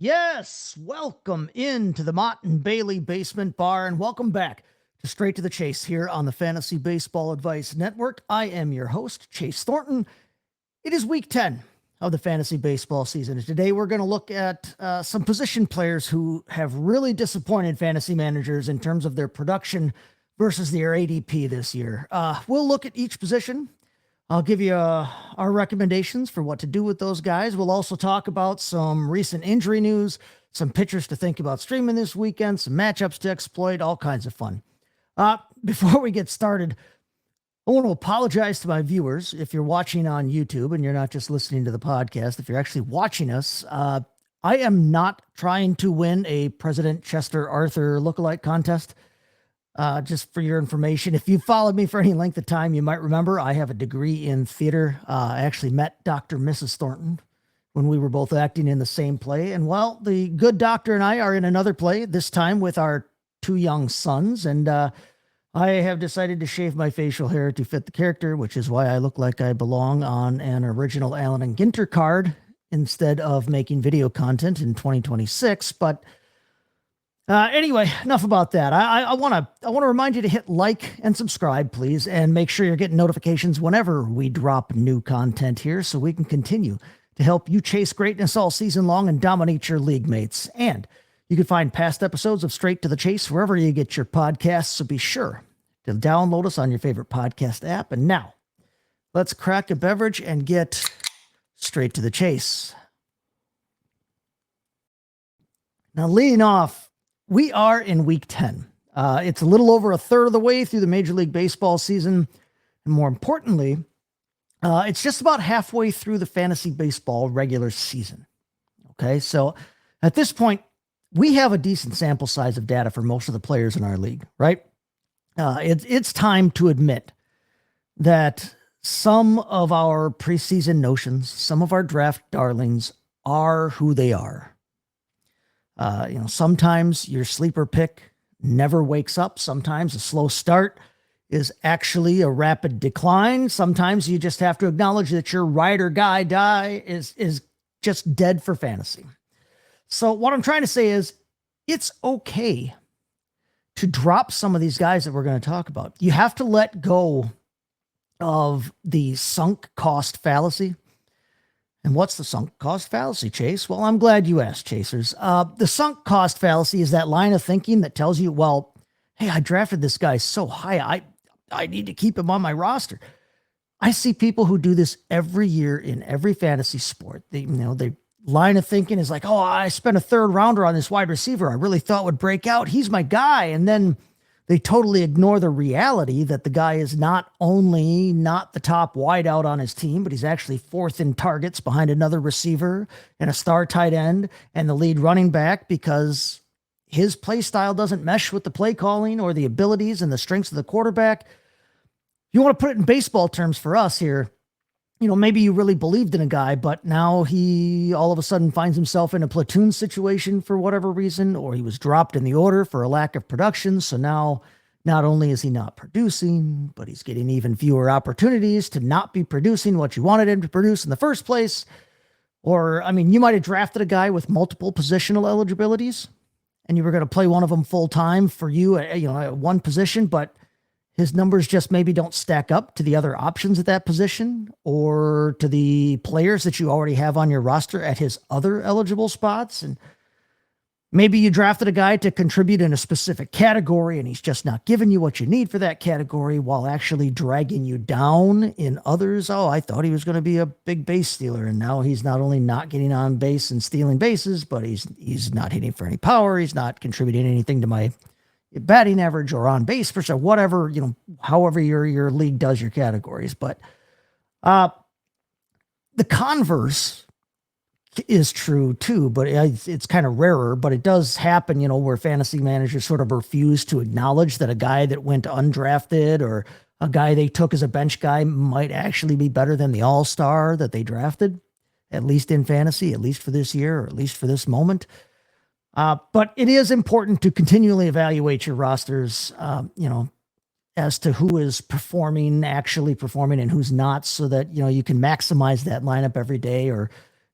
Yes, welcome into the Mott and Bailey Basement Bar, and welcome back to Straight to the Chase here on the Fantasy Baseball Advice Network. I am your host, Chase Thornton. It is week 10 of the fantasy baseball season. And today we're going to look at some position players who have really disappointed fantasy managers in terms of their production versus their ADP this year. We'll look at each position. I'll give you our recommendations for what to do with those guys. We'll also talk about some recent injury news, some pitchers to think about streaming this weekend, some matchups to exploit, all kinds of fun. Before we get started, I want to apologize to my viewers. If you're watching on YouTube and you're not just listening to the podcast, if you're actually watching us, I am not trying to win a President Chester Arthur lookalike contest. Just for your information, if you followed me for any length of time, you might remember I have a degree in theater. I actually met Dr. and Mrs. Thornton when we were both acting in the same play. And well, the good doctor and I are in another play, this time with our two young sons. And I have decided to shave my facial hair to fit the character, which is why I look like I belong on an original Allen and Ginter card instead of making video content in 2026. But anyway, enough about that. I want to remind you to hit like and subscribe, please, and make sure you're getting notifications whenever we drop new content here so we can continue to help you chase greatness all season long and dominate your league mates. And you can find past episodes of Straight to the Chase wherever you get your podcasts, so be sure to download us on your favorite podcast app. And now, let's crack a beverage and get straight to the chase. Now, leading off, we are in week 10. It's a little over a third of the way through the Major League Baseball season. And more importantly, it's just about halfway through the fantasy baseball regular season. Okay, so at this point, we have a decent sample size of data for most of the players in our league, right? It's time to admit that some of our preseason notions, some of our draft darlings are who they are. Sometimes your sleeper pick never wakes up. Sometimes a slow start is actually a rapid decline. Sometimes you just have to acknowledge that your ride or die is just dead for fantasy. So what I'm trying to say is it's okay to drop some of these guys that we're going to talk about. You have to let go of the sunk cost fallacy. And what's the sunk cost fallacy, Chase? Well, I'm glad you asked, Chasers. The sunk cost fallacy is that line of thinking that tells you, well, hey, I drafted this guy so high, I need to keep him on my roster. I see people who do this every year in every fantasy sport. The line of thinking is like, oh, I spent a third rounder on this wide receiver I really thought would break out. He's my guy. And then they totally ignore the reality that the guy is not only not the top wideout on his team, but he's actually fourth in targets behind another receiver and a star tight end and the lead running back because his play style doesn't mesh with the play calling or the abilities and the strengths of the quarterback. You want to put it in baseball terms for us here. Maybe you really believed in a guy, but now he all of a sudden finds himself in a platoon situation for whatever reason, or he was dropped in the order for a lack of production. So now not only is he not producing, but he's getting even fewer opportunities to not be producing what you wanted him to produce in the first place. Or, you might have drafted a guy with multiple positional eligibilities and you were going to play one of them full time for you at one position, but his numbers just maybe don't stack up to the other options at that position or to the players that you already have on your roster at his other eligible spots. And maybe you drafted a guy to contribute in a specific category and he's just not giving you what you need for that category while actually dragging you down in others. Oh, I thought he was going to be a big base stealer. And now he's not only not getting on base and stealing bases, but he's not hitting for any power. He's not contributing anything to my batting average or on base for sure, whatever, however your league does your categories. But the converse is true too, but it's kind of rarer, but it does happen, where fantasy managers sort of refuse to acknowledge that a guy that went undrafted or a guy they took as a bench guy might actually be better than the all-star that they drafted, at least in fantasy, at least for this year, or at least for this moment. But it is important to continually evaluate your rosters, as to who is actually performing and who's not, so that, you can maximize that lineup every day or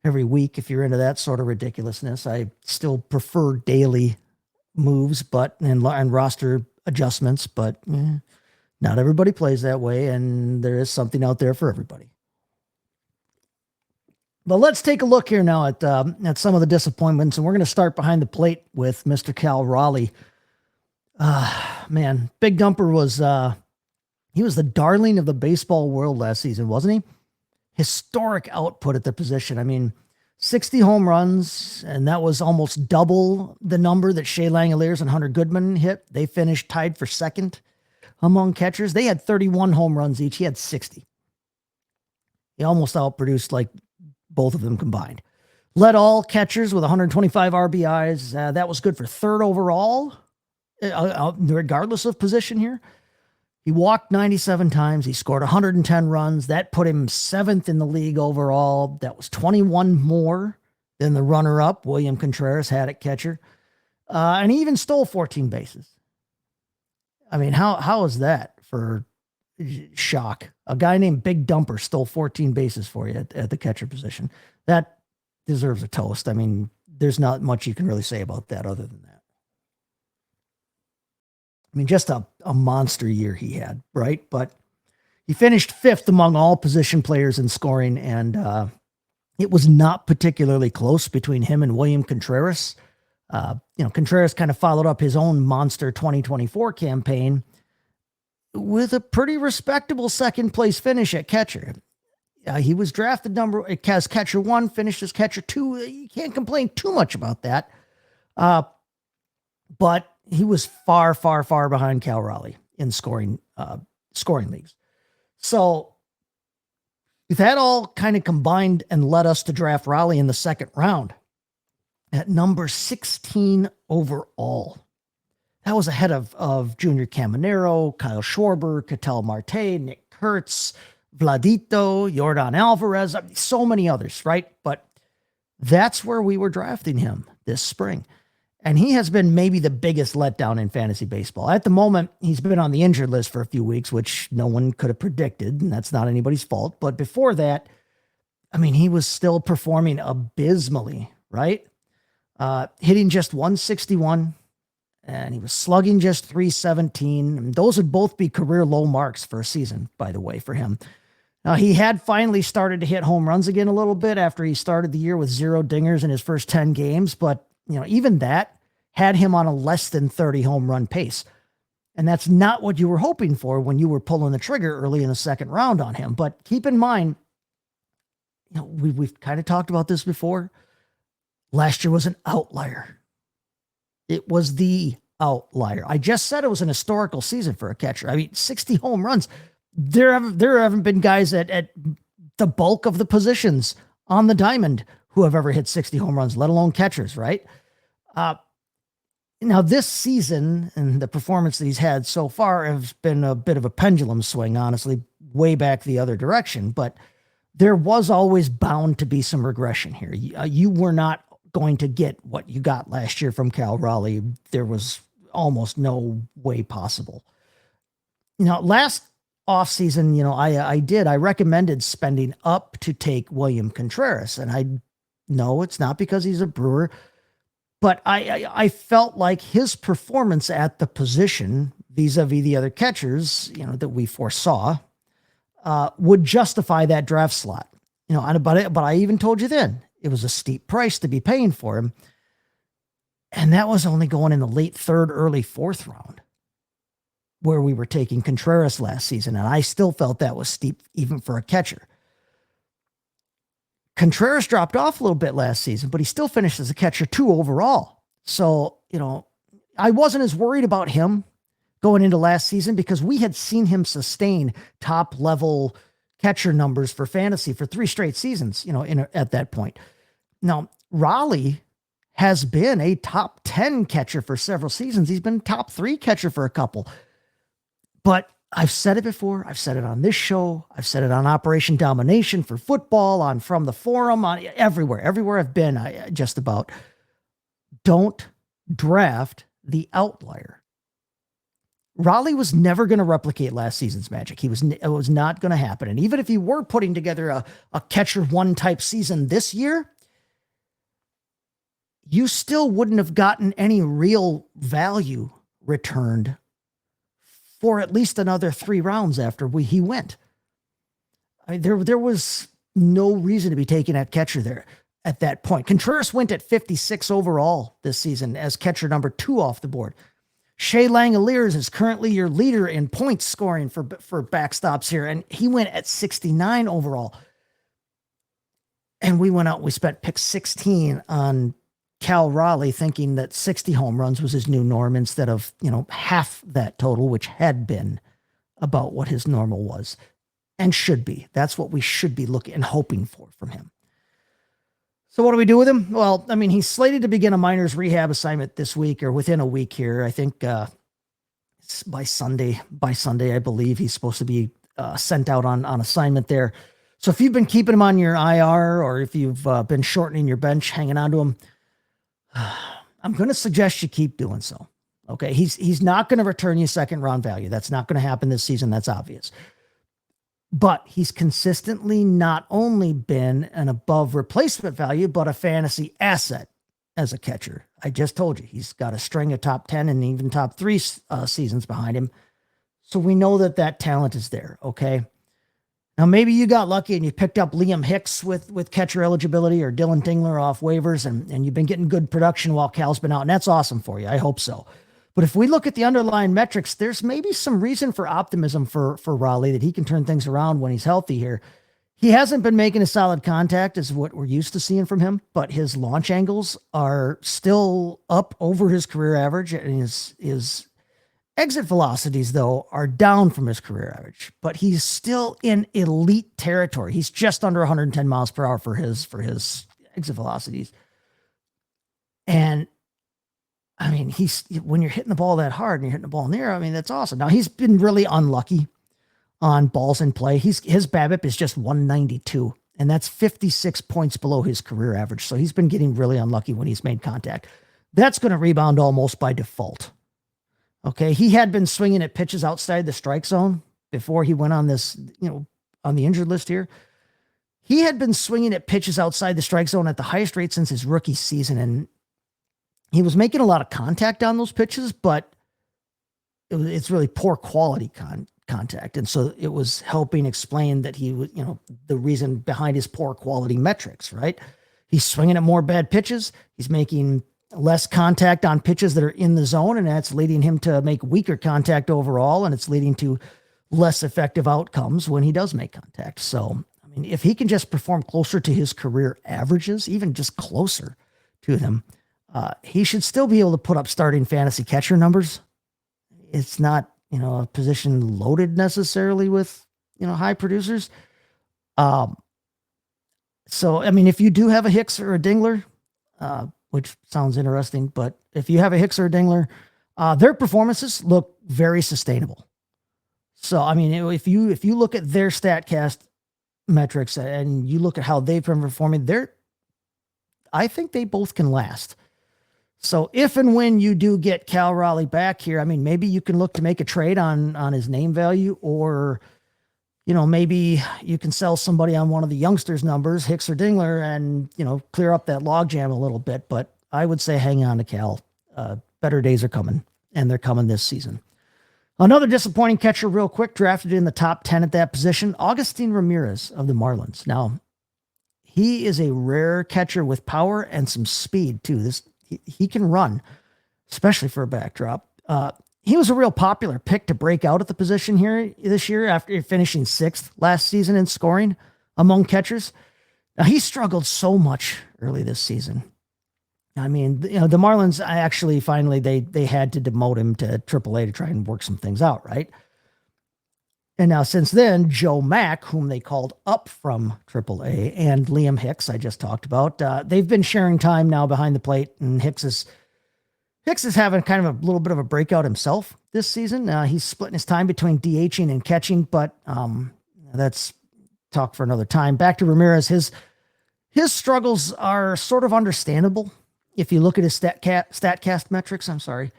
every week if you're into that sort of ridiculousness. I still prefer daily moves, and roster adjustments, but not everybody plays that way, and there is something out there for everybody. But let's take a look here now at some of the disappointments, and we're going to start behind the plate with Mr. Cal Raleigh. Man, Big Dumper was he was the darling of the baseball world last season, wasn't he? Historic output at the position. I mean, 60 home runs, and that was almost double the number that Shea Langoliers and Hunter Goodman hit. They finished tied for second among catchers. They had 31 home runs each. He had 60. He almost outproduced like both of them combined. Led all catchers with 125 RBIs. That was good for third overall, regardless of position here. He walked 97 times. He scored 110 runs. That put him seventh in the league overall. That was 21 more than the runner-up, William Contreras, had at catcher. And he even stole 14 bases. I mean, how is that for shock? A guy named Big Dumper stole 14 bases for you at the catcher position. That deserves a toast. I mean, there's not much you can really say about that other than that. I mean, just a monster year he had, right? But he finished fifth among all position players in scoring, and it was not particularly close between him and William Contreras. Contreras kind of followed up his own monster 2024 campaign with a pretty respectable second place finish at catcher. He was drafted as catcher 1, finished as catcher 2. You can't complain too much about that. But he was far, far, far behind Cal Raleigh in scoring leagues. So that all kind of combined and led us to draft Raleigh in the second round at number 16 overall. That was ahead of Junior Caminero, Kyle Schwarber, Ketel Marte, Nick Kurtz, Vladito, Yordan Alvarez, so many others, right? But that's where we were drafting him this spring. And he has been maybe the biggest letdown in fantasy baseball. At the moment, he's been on the injured list for a few weeks, which no one could have predicted, and that's not anybody's fault. But before that, I mean, he was still performing abysmally, right? Hitting just 161, and he was slugging just 317. And those would both be career low marks for a season, by the way, for him. Now, he had finally started to hit home runs again a little bit after he started the year with 0 dingers in his first 10 games, but even that had him on a less than 30 home run pace. And that's not what you were hoping for when you were pulling the trigger early in the second round on him. But keep in mind, we've kind of talked about this before. Last year was an outlier. It was the outlier. I just said it was an historical season for a catcher. I mean, 60 home runs. There haven't been guys at the bulk of the positions on the diamond who have ever hit 60 home runs, let alone catchers, right? Now, this season and the performance that he's had so far has been a bit of a pendulum swing, honestly, way back the other direction. But there was always bound to be some regression here. You were not going to get what you got last year from Cal Raleigh. There was almost no way possible. Last offseason, I recommended spending up to take William Contreras. And I know it's not because he's a Brewer, but I felt like his performance at the position vis-a-vis the other catchers, that we foresaw, would justify that draft slot. But I even told you then it was a steep price to be paying for him. And that was only going in the late third, early fourth round, where we were taking Contreras last season. And I still felt that was steep even for a catcher. Contreras dropped off a little bit last season, but he still finished as a catcher 2 overall. So, I wasn't as worried about him going into last season because we had seen him sustain top level catcher numbers for fantasy for 3 straight seasons, at that point. Now, Raleigh has been a top 10 catcher for several seasons. He's been top 3 catcher for a couple. But I've said it before. I've said it on this show. I've said it on Operation Domination for football, on From the Forum, on everywhere I've been, just about. Don't draft the outlier. Raleigh was never going to replicate last season's magic. It was not going to happen. And even if you were putting together a catcher 1 type season this year, you still wouldn't have gotten any real value returned for at least another 3 rounds after he went. I mean, there was no reason to be taking that catcher there at that point. Contreras went at 56 overall this season as catcher number 2 off the board. Shea Langoliers is currently your leader in points scoring for backstops here, and he went at 69 overall. And we went out, we spent pick 16 on Cal Raleigh, thinking that 60 home runs was his new norm instead of, half that total, which had been about what his normal was and should be. That's what we should be looking and hoping for from him. So what do we do with him? Well, I mean, he's slated to begin a minors rehab assignment this week or within a week here. I think by Sunday, I believe he's supposed to be sent out on assignment there. So if you've been keeping him on your IR or if you've been shortening your bench, hanging on to him, I'm going to suggest you keep doing so. Okay. He's not going to return you second round value. That's not going to happen this season. That's obvious. But he's consistently not only been an above replacement value, but a fantasy asset as a catcher. I just told you, he's got a string of top 10 and even top 3 seasons behind him. So we know that talent is there. Okay. Now, maybe you got lucky and you picked up Liam Hicks with catcher eligibility or Dylan Dingler off waivers and you've been getting good production while Cal's been out. And that's awesome for you. I hope so. But if we look at the underlying metrics, there's maybe some reason for optimism for Raleigh that he can turn things around when he's healthy here. He hasn't been making a solid contact is what we're used to seeing from him, but his launch angles are still up over his career average, and his exit velocities, though, are down from his career average, but he's still in elite territory. He's just under 110 miles per hour for his exit velocities. And I mean, when you're hitting the ball that hard and you're hitting the ball in the air, I mean, that's awesome. Now, he's been really unlucky on balls in play. His BABIP is just 192, and that's 56 points below his career average. So he's been getting really unlucky when he's made contact. That's going to rebound almost by default. Okay. He had been swinging at pitches outside the strike zone before he went on this, on the injured list here. He had been swinging at pitches outside the strike zone at the highest rate since his rookie season. And he was making a lot of contact on those pitches, but it's really poor quality contact. And so it was helping explain that he was, the reason behind his poor quality metrics, right? He's swinging at more bad pitches. He's making less contact on pitches that are in the zone, and that's leading him to make weaker contact overall, and it's leading to less effective outcomes when he does make contact. So, I mean, if he can just perform closer to his career averages, even just closer to them, he should still be able to put up starting fantasy catcher numbers. It's not, a position loaded necessarily with, high producers. So, I mean, if you do have a Hicks or a Dingler, which sounds interesting, but if you have a Hicks or a Dingler, their performances look very sustainable. So, I mean, if you look at their Statcast metrics and you look at how they've been performing, I think they both can last. So if and when you do get Cal Raleigh back here, I mean, maybe you can look to make a trade on his name value, or, maybe you can sell somebody on one of the youngsters' numbers, Hicks or Dingler, and, clear up that logjam a little bit. But I would say hang on to Cal. Better days are coming, and they're coming this season. Another disappointing catcher real quick, drafted in the top 10 at that position, Augustine Ramirez of the Marlins. Now, he is a rare catcher with power and some speed too. He can run, especially for a backdrop. He was a real popular pick to break out at the position here this year after finishing 6th last season in scoring among catchers. Now, he struggled so much early this season. I mean, the Marlins actually finally they had to demote him to AAA to try and work some things out, right? And now since then, Joe Mack, whom they called up from AAA, and Liam Hicks, I just talked about, they've been sharing time now behind the plate, and Hicks is having kind of a little bit of a breakout himself this season. He's splitting his time between DHing and catching, but that's talk for another time. Back to Ramirez, his struggles are sort of understandable if you look at his Statcast metrics. I'm sorry,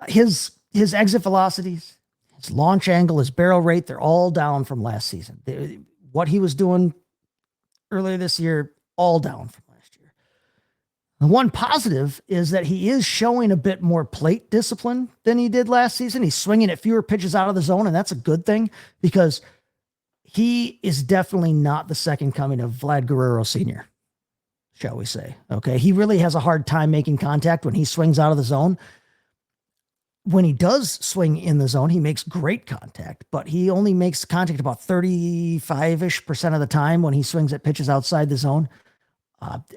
his exit velocities, his launch angle, his barrel rate, they're all down from last season. What he was doing earlier this year, all down from last year. The one positive is that he is showing a bit more plate discipline than he did last season. He's swinging at fewer pitches out of the zone, and that's a good thing because he is definitely not the second coming of Vlad Guerrero Sr., shall we say. Okay. He really has a hard time making contact when he swings out of the zone. When he does swing in the zone, he makes great contact, but he only makes contact about 35% of the time when he swings at pitches outside the zone.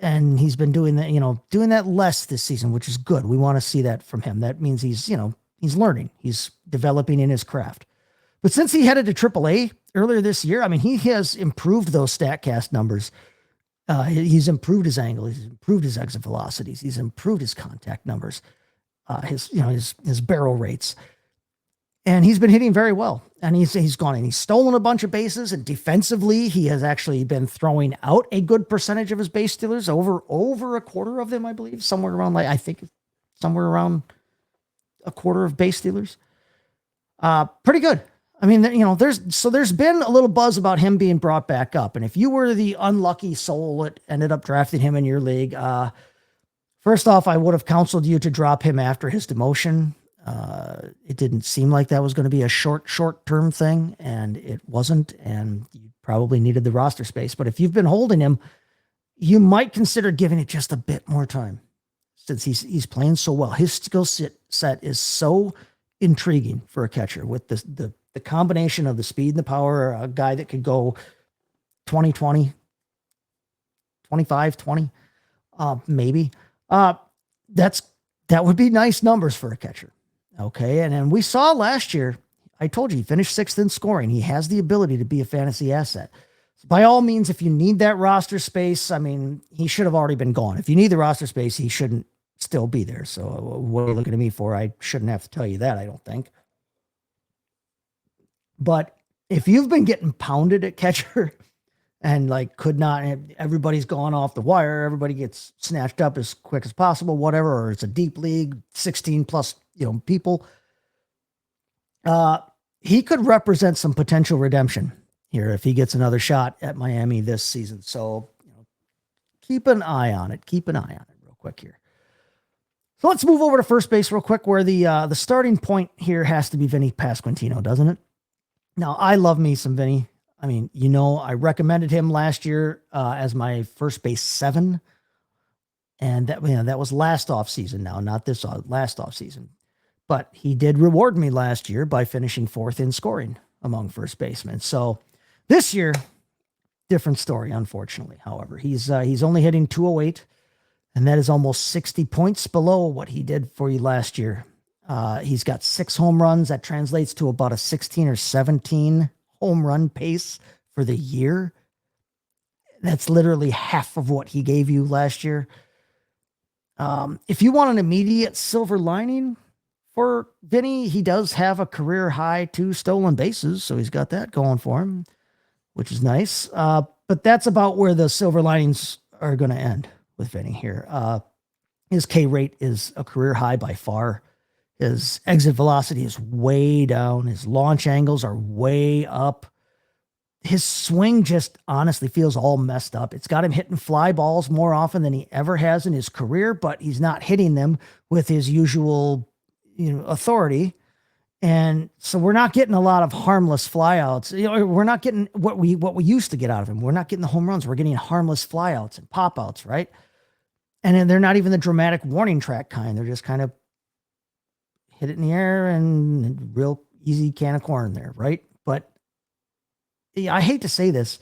And he's been doing that, doing that less this season, which is good. We want to see that from him. That means he's learning, he's developing in his craft. But since he headed to AAA earlier this year, I mean, he has improved those Statcast numbers. He's improved his angle. He's improved his exit velocities. He's improved his contact numbers, his barrel rates. And he's been hitting very well. And he's gone and he's stolen a bunch of bases. And defensively, he has actually been throwing out a good percentage of his base stealers, over a quarter of them, I believe, somewhere around a quarter of base stealers. Pretty good. I mean, there's been a little buzz about him being brought back up. And if you were the unlucky soul that ended up drafting him in your league, first off, I would have counseled you to drop him after his demotion. It didn't seem like that was going to be a short-term thing, and it wasn't, and you probably needed the roster space. But if you've been holding him, you might consider giving it just a bit more time since he's playing so well. His skill set is so intriguing for a catcher with the combination of the speed and the power, a guy that could go 20-20, 25-20, maybe. That would be nice numbers for a catcher. Okay. And then we saw last year, I told you, he finished 6th in scoring. He has the ability to be a fantasy asset. So by all means, if you need that roster space, I mean, he should have already been gone. If you need the roster space, he shouldn't still be there. So what are you looking at me for? I shouldn't have to tell you that, I don't think. But if you've been getting pounded at catcher and everybody's gone off the wire, everybody gets snatched up as quick as possible, whatever, or it's a deep league, 16 plus, people, he could represent some potential redemption here if he gets another shot at Miami this season. So keep an eye on it. Real quick here. So let's move over to first base real quick, where the starting point here has to be Vinnie Pasquantino, doesn't it? Now, I love me some Vinny. I mean, I recommended him last year as my first base 7. And that was last off season now, not this last off season. But he did reward me last year by finishing 4th in scoring among first basemen. So this year, different story, unfortunately. However, he's only hitting 208, and that is almost 60 points below what he did for you last year. He's got 6 home runs. That translates to about a 16 or 17 home run pace for the year. That's literally half of what he gave you last year. If you want an immediate silver lining for Vinny, he does have a career high 2 stolen bases. So he's got that going for him, which is nice. But that's about where the silver linings are going to end with Vinny here. His K rate is a career high by far. His exit velocity is way down. His launch angles are way up. His swing just honestly feels all messed up. It's got him hitting fly balls more often than he ever has in his career, but he's not hitting them with his usual, authority. And so we're not getting a lot of harmless flyouts. We're not getting what we used to get out of him. We're not getting the home runs. We're getting harmless flyouts and pop outs, right? And then they're not even the dramatic warning track kind. They're just kind of hit it in the air and real easy can of corn there, right? But I hate to say this.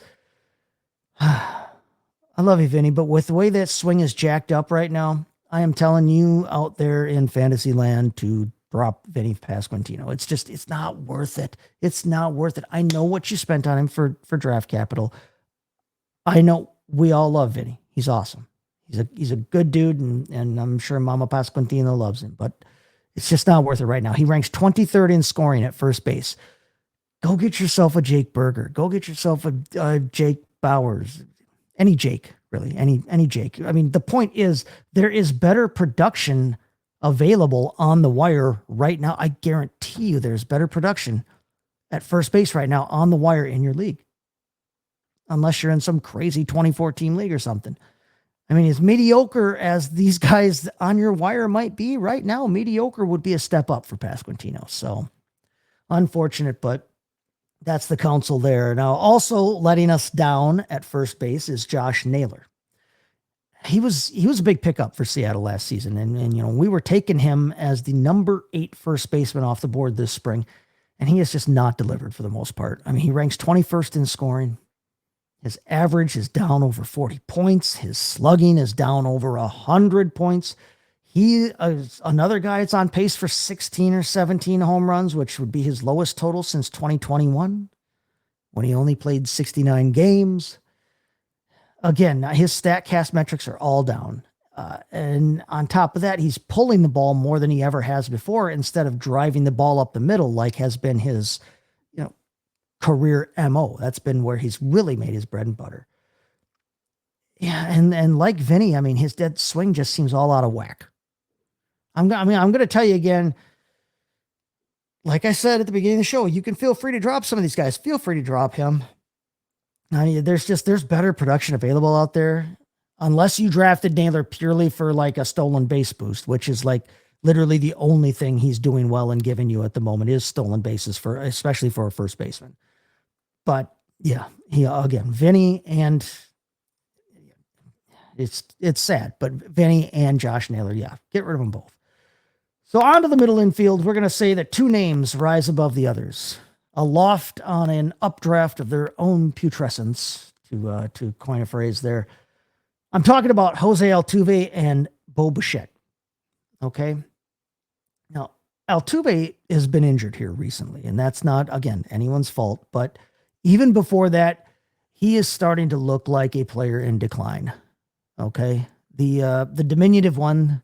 I love you, Vinny, but with the way that swing is jacked up right now, I am telling you out there in fantasy land to drop Vinnie Pasquantino. It's not worth it. It's not worth it. I know what you spent on him for draft capital. I know we all love Vinny. He's awesome. He's a good dude, and I'm sure Mama Pasquantino loves him, but it's just not worth it right now. He ranks 23rd in scoring at first base. Go get yourself a Jake Berger. Go get yourself a Jake Bowers. Any Jake, really. Any Jake. I mean, the point is there is better production available on the wire right now. I guarantee you there's better production at first base right now on the wire in your league. Unless you're in some crazy 24-team league or something. I mean, as mediocre as these guys on your wire might be right now, mediocre would be a step up for Pasquantino. So unfortunate, but that's the counsel there. Now, also letting us down at first base is Josh Naylor. He was a big pickup for Seattle last season. And we were taking him as the number 8 first baseman off the board this spring. And he has just not delivered for the most part. I mean, he ranks 21st in scoring. His average is down over 40 points. His slugging is down over 100 points. He is another guy that's on pace for 16 or 17 home runs, which would be his lowest total since 2021, when he only played 69 games. Again, his Statcast metrics are all down. And on top of that, he's pulling the ball more than he ever has before, instead of driving the ball up the middle like has been his career MO. That's been where he's really made his bread and butter. Yeah, and like Vinny, I mean, his dead swing just seems all out of whack. I'm going to tell you again, like I said at the beginning of the show, you can feel free to drop some of these guys. Feel free to drop him. I mean, there's better production available out there, unless you drafted Naylor purely for like a stolen base boost, which is like literally the only thing he's doing well and giving you at the moment is stolen bases, especially for a first baseman. But yeah, again, Vinny, and it's sad, but Vinny and Josh Naylor, yeah, get rid of them both. So on to the middle infield, we're going to say that 2 names rise above the others. Aloft on an updraft of their own putrescence, to coin a phrase there. I'm talking about Jose Altuve and Bichette. Okay. Now, Altuve has been injured here recently, and that's not, again, anyone's fault, but even before that, he is starting to look like a player in decline. Okay. The diminutive one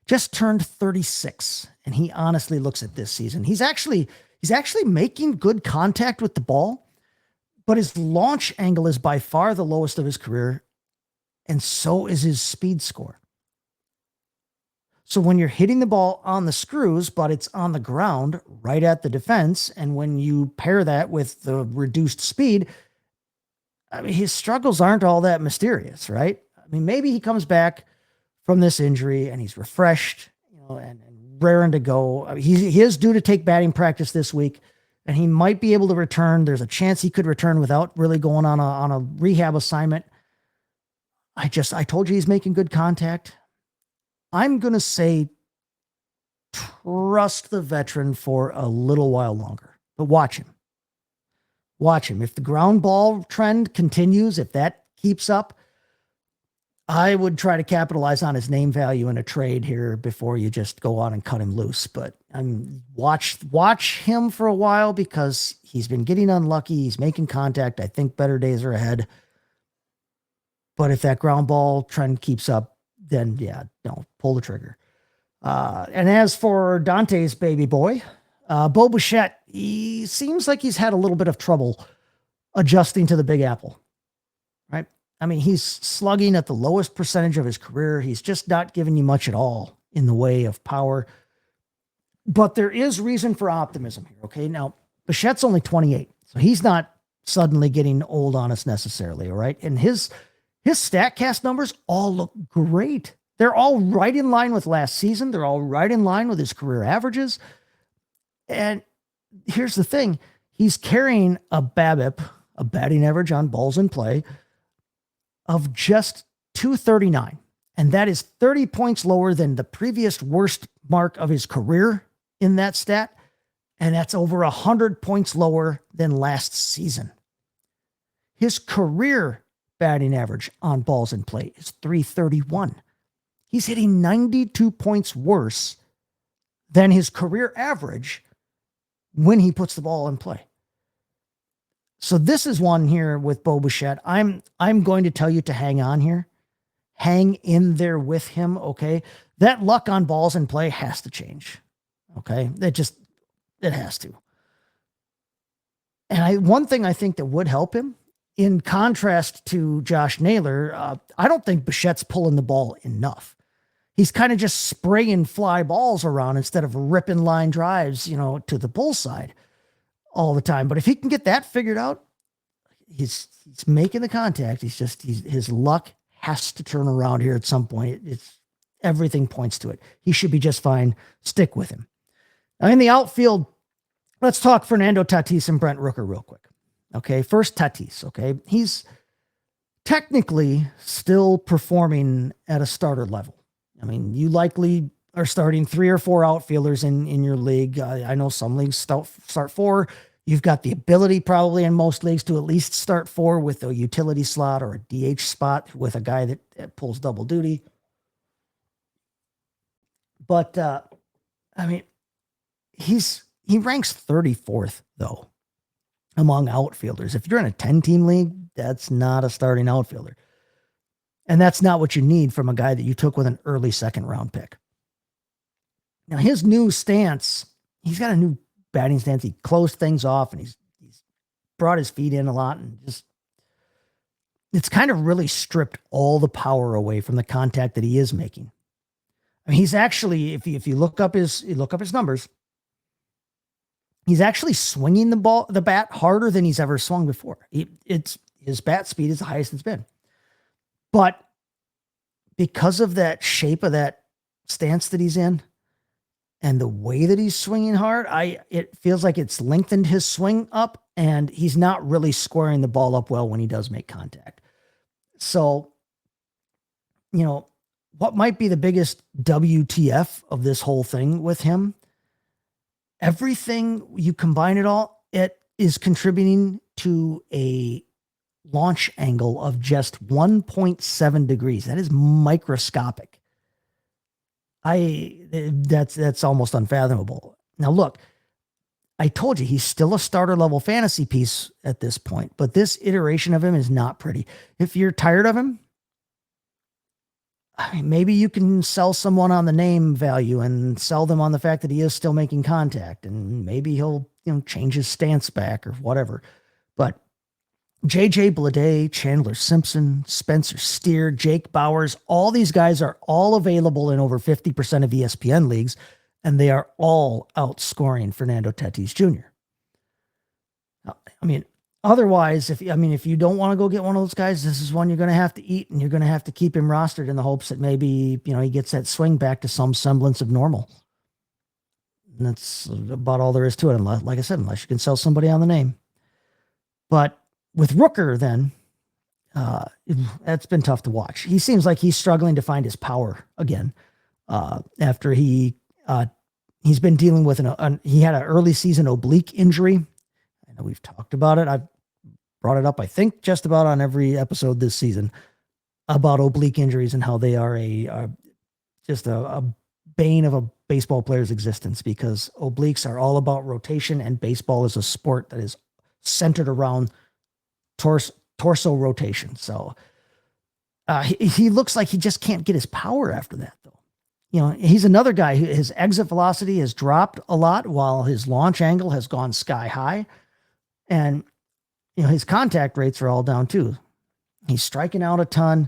just turned 36, and he honestly looks at this season. He's actually making good contact with the ball, but his launch angle is by far the lowest of his career, and so is his speed score. So when you're hitting the ball on the screws, but it's on the ground right at the defense, and when you pair that with the reduced speed, I mean, his struggles aren't all that mysterious, right? I mean, maybe he comes back from this injury and he's refreshed, and raring to go. I mean, he is due to take batting practice this week, and he might be able to return. There's a chance he could return without really going on a rehab assignment. I told you he's making good contact. I'm going to say trust the veteran for a little while longer, but watch him. Watch him. If the ground ball trend continues, if that keeps up, I would try to capitalize on his name value in a trade here before you just go on and cut him loose. But watch him for a while, because he's been getting unlucky. He's making contact. I think better days are ahead. But if that ground ball trend keeps up, then yeah, no, pull the trigger. And as for Dante's baby boy, Bichette, he seems like he's had a little bit of trouble adjusting to the Big Apple, right? I mean, he's slugging at the lowest percentage of his career. He's just not giving you much at all in the way of power. But there is reason for optimism here, okay? Now, Bichette's only 28, so he's not suddenly getting old on us necessarily, all right? And his Statcast numbers all look great. They're all right in line with last season. They're all right in line with his career averages. And here's the thing. He's carrying a BABIP, a batting average on balls in play, of just 239. And that is 30 points lower than the previous worst mark of his career in that stat. And that's over 100 points lower than last season. His career batting average on balls in play is 331. He's hitting 92 points worse than his career average when he puts the ball in play. So this is one here with Bichette. I'm going to tell you to hang on here. Hang in there with him, okay? That luck on balls in play has to change, okay? It has to. And one thing I think that would help him, in contrast to Josh Naylor, I don't think Bichette's pulling the ball enough. He's kind of just spraying fly balls around instead of ripping line drives, to the pull side all the time. But if he can get that figured out, he's making the contact. His luck has to turn around here at some point. Everything points to it. He should be just fine. Stick with him. Now in the outfield, let's talk Fernando Tatis and Brent Rooker real quick. Okay, first Tatis, okay? He's technically still performing at a starter level. I mean, you likely are starting 3 or 4 outfielders in your league. I know some leagues start 4. You've got the ability probably in most leagues to at least start 4 with a utility slot or a DH spot with a guy that pulls double duty. But, I mean, he ranks 34th, though, among outfielders. If you're in a 10-team league, that's not a starting outfielder. And that's not what you need from a guy that you took with an early second-round pick. Now, his new stance, he's got a new batting stance. He closed things off, and he's brought his feet in a lot, and just it's kind of really stripped all the power away from the contact that he is making. I mean, he's actually, if you look up his numbers, he's actually swinging the bat harder than he's ever swung before. His bat speed is the highest it's been. But because of that shape of that stance that he's in and the way that he's swinging hard, it feels like it's lengthened his swing up, and he's not really squaring the ball up well when he does make contact. So, you know, what might be the biggest WTF of this whole thing with him? Everything, you combine it all, it is contributing to a launch angle of just 1.7 degrees. That is microscopic. That's almost unfathomable. Now look, I told you he's still a starter level fantasy piece at this point, but this iteration of him is not pretty. If you're tired of him, I mean, maybe you can sell someone on the name value and sell them on the fact that he is still making contact, and maybe he'll, change his stance back or whatever. But JJ Bleday, Chandler Simpson, Spencer Steer, Jake Bowers, all these guys are all available in over 50% of ESPN leagues, and they are all outscoring Fernando Tatis Jr. I mean, otherwise, if you don't want to go get one of those guys, this is one you're going to have to eat, and you're going to have to keep him rostered in the hopes that maybe, he gets that swing back to some semblance of normal. And that's about all there is to it. Unless, like I said, unless you can sell somebody on the name. But with Rooker, then, that's been tough to watch. He seems like he's struggling to find his power again. After he's been dealing with he had an early season oblique injury. I know we've talked about it. I've brought it up, I think, just about on every episode this season about oblique injuries and how they are just a bane of a baseball player's existence, because obliques are all about rotation, and baseball is a sport that is centered around torso rotation. So he looks like he just can't get his power after that, though. He's another guy who his exit velocity has dropped a lot while his launch angle has gone sky high. And, his contact rates are all down too. He's striking out a ton.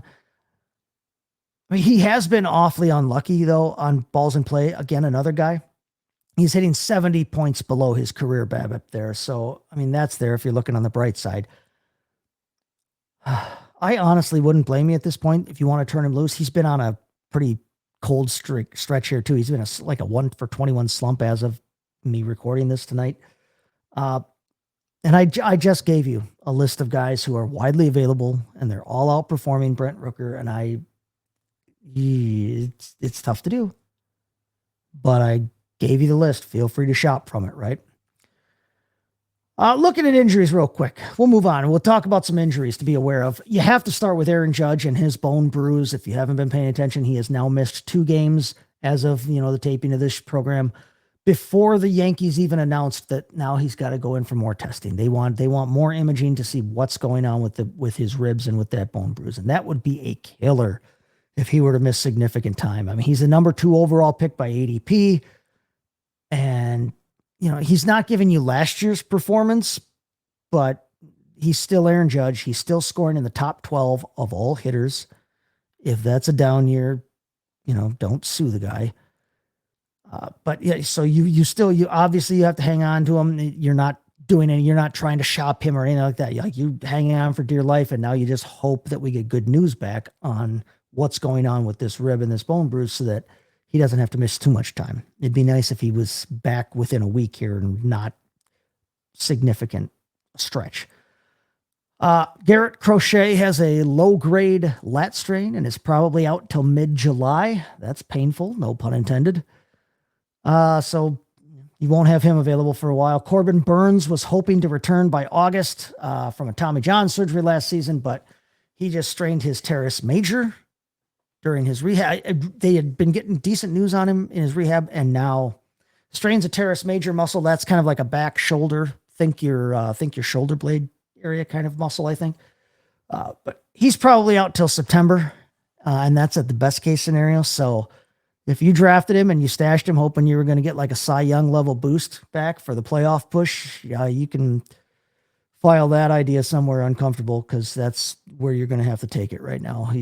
I mean, he has been awfully unlucky, though, on balls in play. Again, another guy. He's hitting 70 points below his career BABIP there. So, I mean, that's there if you're looking on the bright side. I honestly wouldn't blame you at this point if you want to turn him loose. He's been on a pretty cold stretch here, too. He's been like a 1 for 21 slump as of me recording this tonight. And I just gave you a list of guys who are widely available, and they're all outperforming Brent Rooker. And it's tough to do, but I gave you the list. Feel free to shop from it, right? Looking at injuries real quick. We'll move on. We'll talk about some injuries to be aware of. You have to start with Aaron Judge and his bone bruise. If you haven't been paying attention, he has now missed 2 games as of, the taping of this program, before the Yankees even announced that now he's got to go in for more testing. They want more imaging to see what's going on with his ribs and with that bone bruise. And that would be a killer if he were to miss significant time. I mean, he's the number 2 overall pick by ADP, and he's not giving you last year's performance, but he's still Aaron Judge. He's still scoring in the top 12 of all hitters. If that's a down year, don't sue the guy. But yeah, so you obviously you have to hang on to him. You're not doing any, you're not trying to shop him or anything like that. Like you hanging on for dear life. And now you just hope that we get good news back on what's going on with this rib and this bone bruise so that he doesn't have to miss too much time. It'd be nice if he was back within a week here and not significant stretch. Garrett Crochet has a low-grade lat strain and is probably out till mid-July. That's painful, no pun intended. So you won't have him available for a while. Corbin Burns was hoping to return by August from a Tommy John surgery last season, but he just strained his teres major during his rehab. They had been getting decent news on him in his rehab, and now strains a teres major muscle. That's kind of like a back shoulder. Think your shoulder blade area kind of muscle, I think. But he's probably out till September, and that's at the best case scenario. So if you drafted him and you stashed him hoping you were going to get like a Cy Young level boost back for the playoff push, you can file that idea somewhere uncomfortable because that's where you're going to have to take it right now.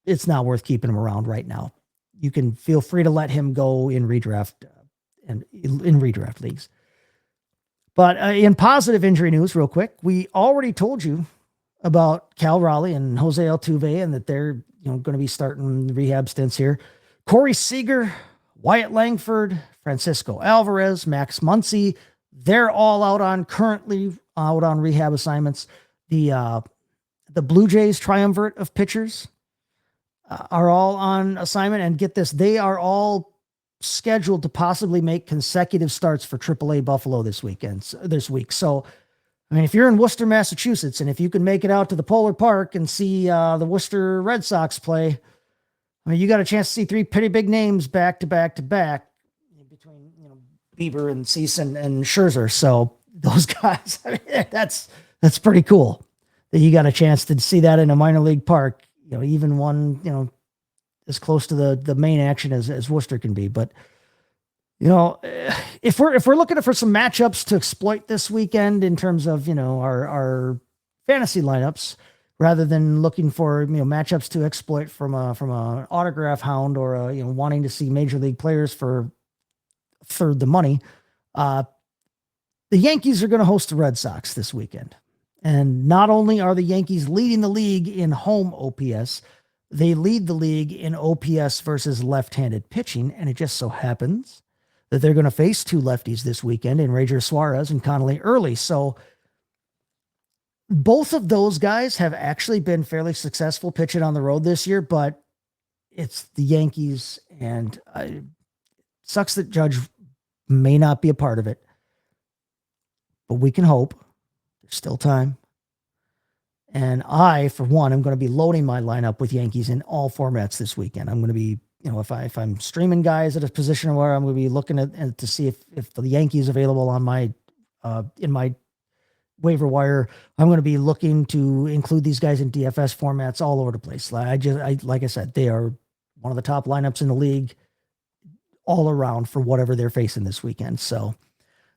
It's not worth keeping him around right now. You can feel free to let him go in redraft and in redraft leagues. But in positive injury news, real quick, we already told you about Cal Raleigh and Jose Altuve and that they're going to be starting rehab stints here. Corey Seager, Wyatt Langford, Francisco Alvarez, Max Muncy, they're all currently out on rehab assignments. The Blue Jays triumvirate of pitchers are all on assignment, and get this, they are all scheduled to possibly make consecutive starts for AAA Buffalo this week. So, I mean, if you're in Worcester, Massachusetts, and if you can make it out to the Polar Park and see the Worcester Red Sox play, I mean, you got a chance to see three pretty big names back to back to back between Bieber and Cease and Scherzer. So those guys, I mean, that's pretty cool that you got a chance to see that in a minor league park. Even one as close to the main action as Worcester can be. But if we're looking for some matchups to exploit this weekend in terms of our fantasy lineups, rather than looking for matchups to exploit from an autograph hound or wanting to see major league players for a third the money, the Yankees are going to host the Red Sox this weekend. And not only are the Yankees leading the league in home OPS, they lead the league in OPS versus left-handed pitching, and it just so happens that they're going to face two lefties this weekend in Ranger Suarez and Connolly Early. So both of those guys have actually been fairly successful pitching on the road this year, but it's the Yankees, and it sucks that Judge may not be a part of it, but we can hope. There's still time. And I, for one, am going to be loading my lineup with Yankees in all formats this weekend. I'm going to be, if I'm streaming guys at a position where I'm going to be looking at to see if the Yankees available on my in my waiver wire, I'm going to be looking to include these guys in DFS formats all over the place. Like I said, they are one of the top lineups in the league all around for whatever they're facing this weekend. So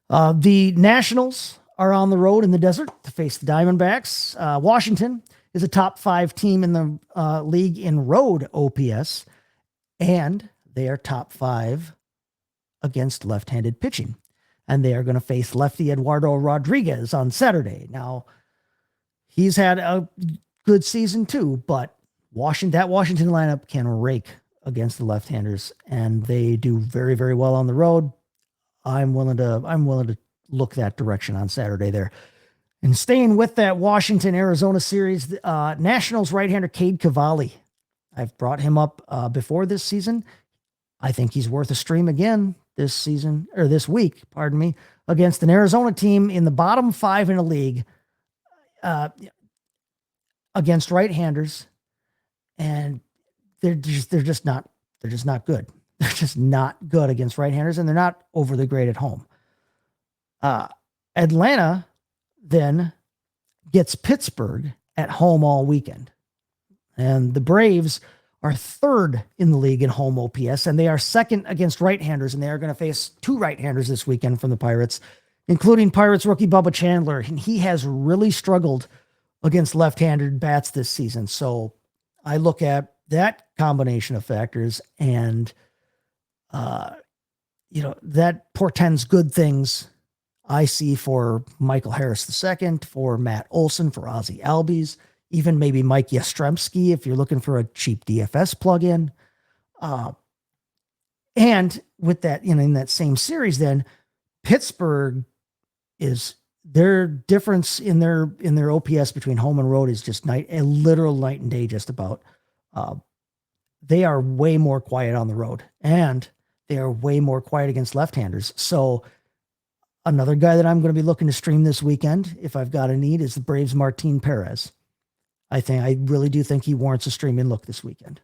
the Nationals are on the road in the desert to face the Diamondbacks. Washington is a top 5 team in the league in road OPS, and they are top 5 against left-handed pitching. And they are going to face lefty Eduardo Rodriguez on Saturday. Now, he's had a good season too, but that Washington lineup can rake against the left-handers, and they do very, very well on the road. I'm willing to look that direction on Saturday there. And staying with that Washington-Arizona series, Nationals right-hander Cade Cavalli. I've brought him up before this season. I think he's worth a stream again this week, against an Arizona team in the bottom 5 in the league against right-handers. And they're just not good. They're just not good against right-handers, and they're not overly great at home. Atlanta then gets Pittsburgh at home all weekend. And the Braves are 3rd in the league in home OPS, and they are 2nd against right-handers, and they are going to face 2 right-handers this weekend from the Pirates, including Pirates rookie Bubba Chandler. And he has really struggled against left-handed bats this season. So I look at that combination of factors, and that portends good things I see for Michael Harris II, for Matt Olson, for Ozzie Albies, even maybe Mike Yastrzemski if you're looking for a cheap DFS plug-in. And with that, in that same series, then Pittsburgh is their difference in their OPS between home and road is just a literal night and day, just about. They are way more quiet on the road, and they are way more quiet against left-handers. So another guy that I'm going to be looking to stream this weekend, if I've got a need, is the Braves' Martin Perez. I really do think he warrants a streaming look this weekend.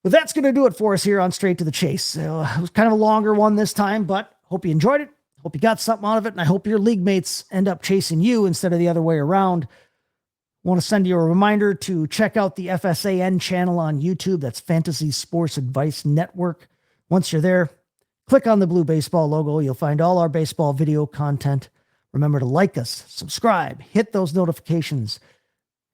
But that's going to do it for us here on Straight to the Chase. It was kind of a longer one this time, but hope you enjoyed it. Hope you got something out of it, and I hope your league mates end up chasing you instead of the other way around. Want to send you a reminder to check out the FSAN channel on YouTube. That's Fantasy Sports Advice Network. Once you're there, click on the blue baseball logo. You'll find all our baseball video content. Remember to like us, subscribe, hit those notifications.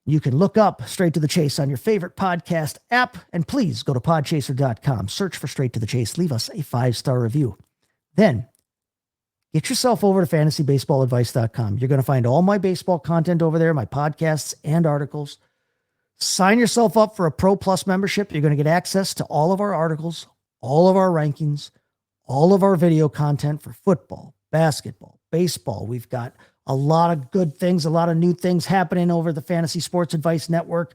You can look up Straight to the Chase on your favorite podcast app, and please go to podchaser.com, search for Straight to the Chase, leave us a 5-star review. Then get yourself over to fantasybaseballadvice.com. You're going to find all my baseball content over there, my podcasts and articles. Sign yourself up for a Pro Plus membership. You're going to get access to all of our articles, all of our rankings, all of our video content for football, basketball, baseball. We've got a lot of good things, a lot of new things happening over the Fantasy Sports Advice Network.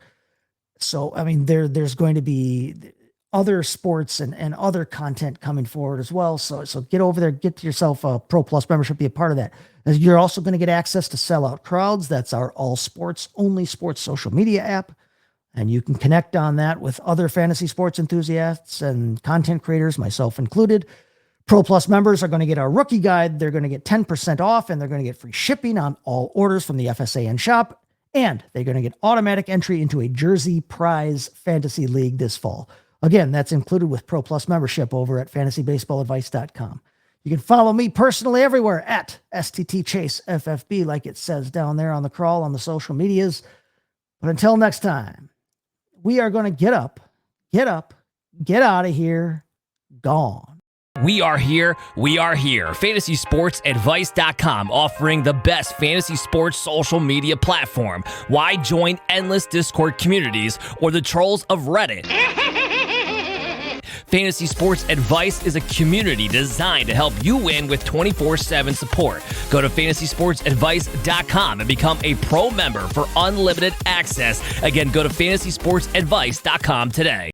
So, there's going to be other sports and other content coming forward as well. So get over there, get yourself a Pro Plus membership, be a part of that. And you're also going to get access to Sellout Crowds. That's our all sports, only sports social media app. And you can connect on that with other fantasy sports enthusiasts and content creators, myself included. Pro Plus members are going to get our rookie guide. They're going to get 10% off, and they're going to get free shipping on all orders from the FSAN shop. And they're going to get automatic entry into a Jersey Prize Fantasy League this fall. Again, that's included with Pro Plus membership over at fantasybaseballadvice.com. You can follow me personally everywhere at STTChaseFFB, like it says down there on the crawl on the social medias. But until next time, we are going to get up, get out of here, gone. We are here. FantasySportsAdvice.com, offering the best fantasy sports social media platform. Why join endless Discord communities or the trolls of Reddit? Fantasy Sports Advice is a community designed to help you win with 24/7 support. Go to FantasySportsAdvice.com and become a pro member for unlimited access. Again, go to FantasySportsAdvice.com today.